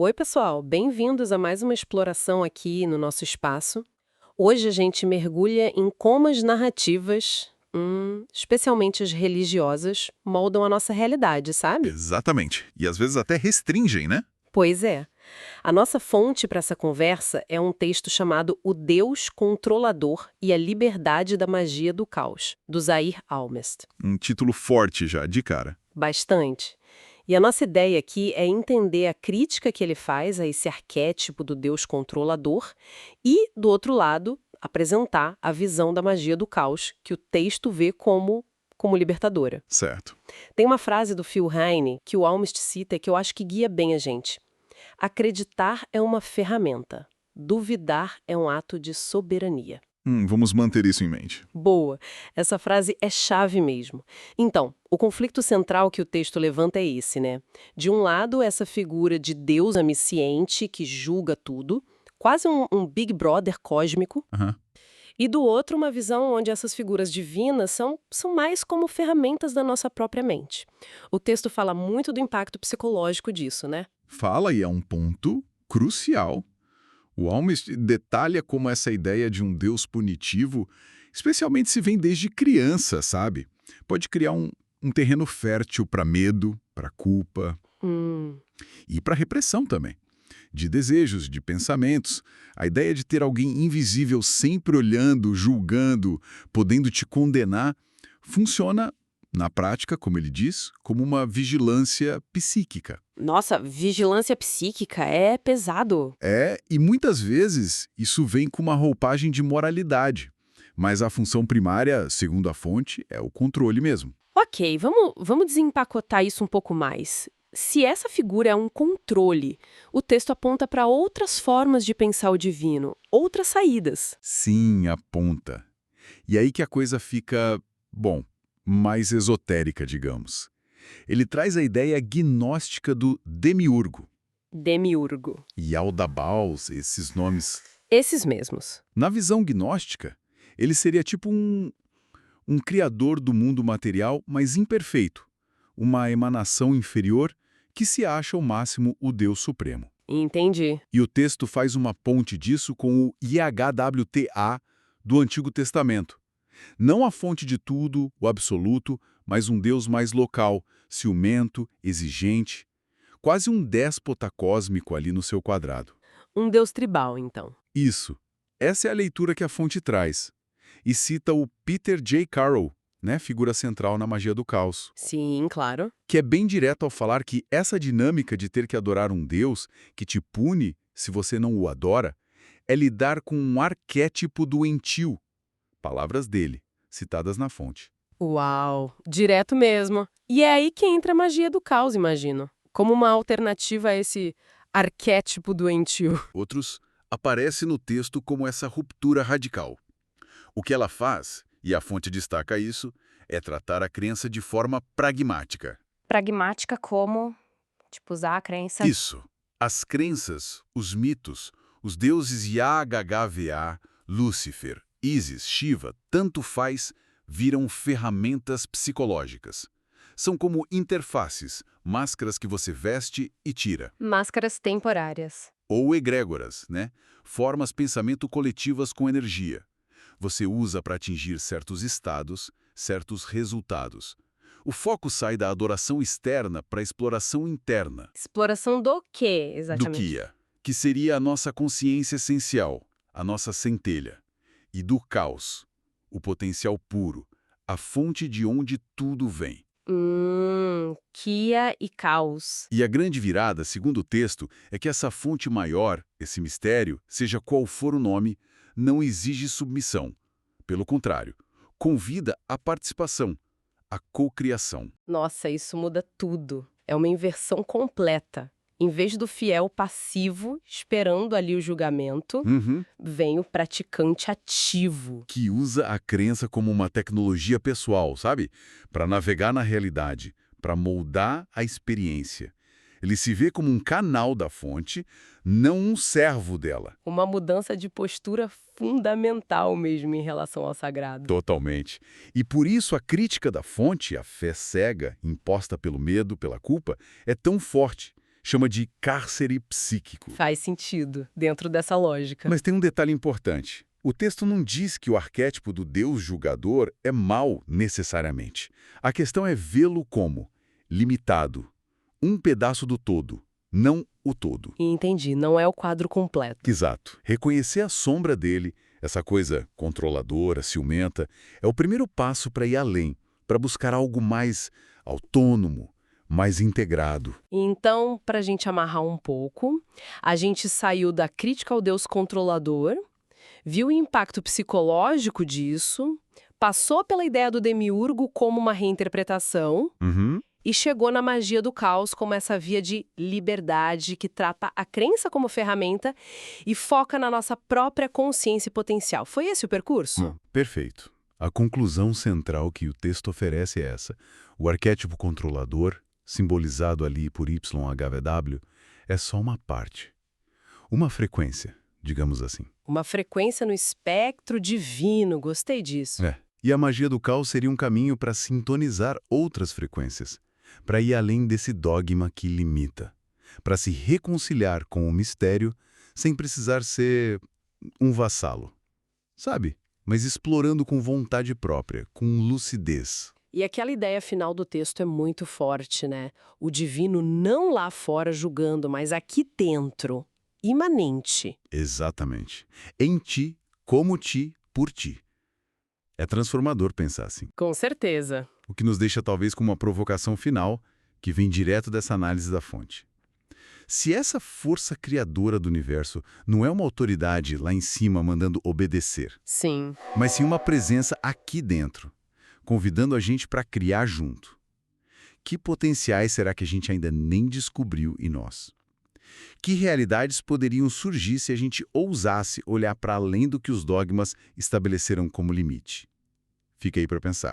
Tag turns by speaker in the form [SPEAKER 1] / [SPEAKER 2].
[SPEAKER 1] Oi, pessoal, bem-vindos a mais uma exploração aqui no nosso espaço. Hoje a gente mergulha em como as narrativas, especialmente as religiosas, moldam a nossa realidade, sabe?
[SPEAKER 2] Exatamente. E às vezes até restringem, né?
[SPEAKER 1] Pois é. A nossa fonte para essa conversa é um texto chamado O Deus Controlador e a Liberdade da Magia do Caos, do Zair Almest.
[SPEAKER 2] Um título forte já, de cara.
[SPEAKER 1] Bastante. E a nossa ideia aqui é entender a crítica que ele faz a esse arquétipo do Deus controlador e, do outro lado, apresentar a visão da magia do caos que o texto vê como libertadora.
[SPEAKER 2] Certo.
[SPEAKER 1] Tem uma frase do Phil Heine que o Almist cita que eu acho que guia bem a gente. Acreditar é uma ferramenta. Duvidar é um ato de soberania.
[SPEAKER 2] Vamos manter isso em mente.
[SPEAKER 1] Boa. Essa frase é chave mesmo. Então, o conflito central que o texto levanta é esse, né? De um lado, essa figura de Deus onisciente que julga tudo, quase um Big Brother cósmico,
[SPEAKER 2] Aham.
[SPEAKER 1] e do outro, uma visão onde essas figuras divinas são mais como ferramentas da nossa própria mente. O texto fala muito do impacto psicológico disso, né?
[SPEAKER 2] Fala e é um ponto crucial. O Almist detalha como essa ideia de um Deus punitivo, especialmente se vem desde criança, sabe? Pode criar um terreno fértil para medo, para culpa
[SPEAKER 1] Hum.
[SPEAKER 2] e para repressão também. De desejos, de pensamentos. A ideia de ter alguém invisível sempre olhando, julgando, podendo te condenar, funciona, na prática, como ele diz, como uma vigilância psíquica.
[SPEAKER 1] Nossa, vigilância psíquica é pesado.
[SPEAKER 2] E muitas vezes isso vem com uma roupagem de moralidade. Mas a função primária, segundo a fonte, é o controle mesmo.
[SPEAKER 1] Ok, vamos desempacotar isso um pouco mais. Se essa figura é um controle, o texto aponta para outras formas de pensar o divino, outras saídas.
[SPEAKER 2] Sim, aponta. E aí que a coisa fica, bom, mais esotérica, digamos. Ele traz a ideia gnóstica do demiurgo.
[SPEAKER 1] Demiurgo.
[SPEAKER 2] E Aldabaus, esses nomes.
[SPEAKER 1] Esses mesmos.
[SPEAKER 2] Na visão gnóstica, ele seria tipo um criador do mundo material, mas imperfeito. Uma emanação inferior que se acha ao máximo o Deus Supremo.
[SPEAKER 1] Entendi.
[SPEAKER 2] E o texto faz uma ponte disso com o IHWTA do Antigo Testamento. Não a fonte de tudo, o absoluto, mas um Deus mais local, ciumento, exigente, quase um déspota cósmico ali no seu quadrado.
[SPEAKER 1] Um deus tribal, então.
[SPEAKER 2] Isso. Essa é a leitura que a fonte traz. E cita o Peter J. Carroll, né, figura central na magia do caos,
[SPEAKER 1] Sim, claro.
[SPEAKER 2] que é bem direto ao falar que essa dinâmica de ter que adorar um Deus que te pune se você não o adora é lidar com um arquétipo doentio. Palavras dele, citadas na fonte.
[SPEAKER 1] Uau, direto mesmo. E é aí que entra a magia do caos, imagino. Como uma alternativa a esse arquétipo doentio.
[SPEAKER 2] Outros aparece no texto como essa ruptura radical. O que ela faz, e a fonte destaca isso, é tratar a crença de forma pragmática.
[SPEAKER 3] Pragmática como, tipo, usar a crença.
[SPEAKER 2] Isso. As crenças, os mitos, os deuses Yahweh, Lúcifer, Ísis, Shiva, tanto faz, viram ferramentas psicológicas. São como interfaces, máscaras que você veste e tira.
[SPEAKER 3] Máscaras temporárias.
[SPEAKER 2] Ou egrégoras, né? Formas pensamento coletivas com energia. Você usa para atingir certos estados, certos resultados. O foco sai da adoração externa para a exploração interna,
[SPEAKER 3] Exploração do quê,
[SPEAKER 2] do
[SPEAKER 3] exatamente?
[SPEAKER 2] Kia, que seria a nossa consciência essencial, a nossa centelha, e do caos, o potencial puro, a fonte de onde tudo vem.
[SPEAKER 3] Kia e caos.
[SPEAKER 2] E a grande virada, segundo o texto, é que essa fonte maior, esse mistério, seja qual for o nome, não exige submissão. Pelo contrário, convida à participação, à cocriação.
[SPEAKER 1] Nossa, isso muda tudo. É uma inversão completa. Em vez do fiel passivo, esperando ali o julgamento, vem o praticante ativo.
[SPEAKER 2] Que usa a crença como uma tecnologia pessoal, sabe? Para navegar na realidade, para moldar a experiência. Ele se vê como um canal da fonte, não um servo dela.
[SPEAKER 1] Uma mudança de postura fundamental mesmo em relação ao sagrado.
[SPEAKER 2] Totalmente. E por isso a crítica da fonte, a fé cega, imposta pelo medo, pela culpa, é tão forte. Chama de cárcere psíquico.
[SPEAKER 1] Faz sentido, dentro dessa lógica.
[SPEAKER 2] Mas tem um detalhe importante. O texto não diz que o arquétipo do Deus julgador é mau necessariamente. A questão é vê-lo como limitado, um pedaço do todo, não o todo.
[SPEAKER 1] Entendi, não é o quadro completo.
[SPEAKER 2] Exato. Reconhecer a sombra dele, essa coisa controladora, ciumenta, é o primeiro passo para ir além, para buscar algo mais autônomo, mais integrado.
[SPEAKER 1] Então, para a gente amarrar um pouco, a gente saiu da crítica ao Deus controlador, viu o impacto psicológico disso, passou pela ideia do demiurgo como uma reinterpretação e chegou na magia do caos como essa via de liberdade que trata a crença como ferramenta e foca na nossa própria consciência e potencial. Foi esse o percurso?
[SPEAKER 2] Perfeito. A conclusão central que o texto oferece é essa. O arquétipo controlador, simbolizado ali por YHWH, é só uma parte. Uma frequência, digamos assim.
[SPEAKER 1] Uma frequência no espectro divino, gostei disso.
[SPEAKER 2] E a magia do caos seria um caminho para sintonizar outras frequências, para ir além desse dogma que limita, para se reconciliar com o mistério sem precisar ser um vassalo. Sabe? Mas explorando com vontade própria, com lucidez.
[SPEAKER 1] E aquela ideia final do texto é muito forte, né? O divino não lá fora julgando, mas aqui dentro, imanente.
[SPEAKER 2] Exatamente. Em ti, como ti, por ti. É transformador pensar assim.
[SPEAKER 1] Com certeza.
[SPEAKER 2] O que nos deixa talvez com uma provocação final, que vem direto dessa análise da fonte. Se essa força criadora do universo não é uma autoridade lá em cima mandando obedecer,
[SPEAKER 1] Sim.
[SPEAKER 2] mas sim uma presença aqui dentro, convidando a gente para criar junto. Que potenciais será que a gente ainda nem descobriu em nós? Que realidades poderiam surgir se a gente ousasse olhar para além do que os dogmas estabeleceram como limite? Fica aí para pensar.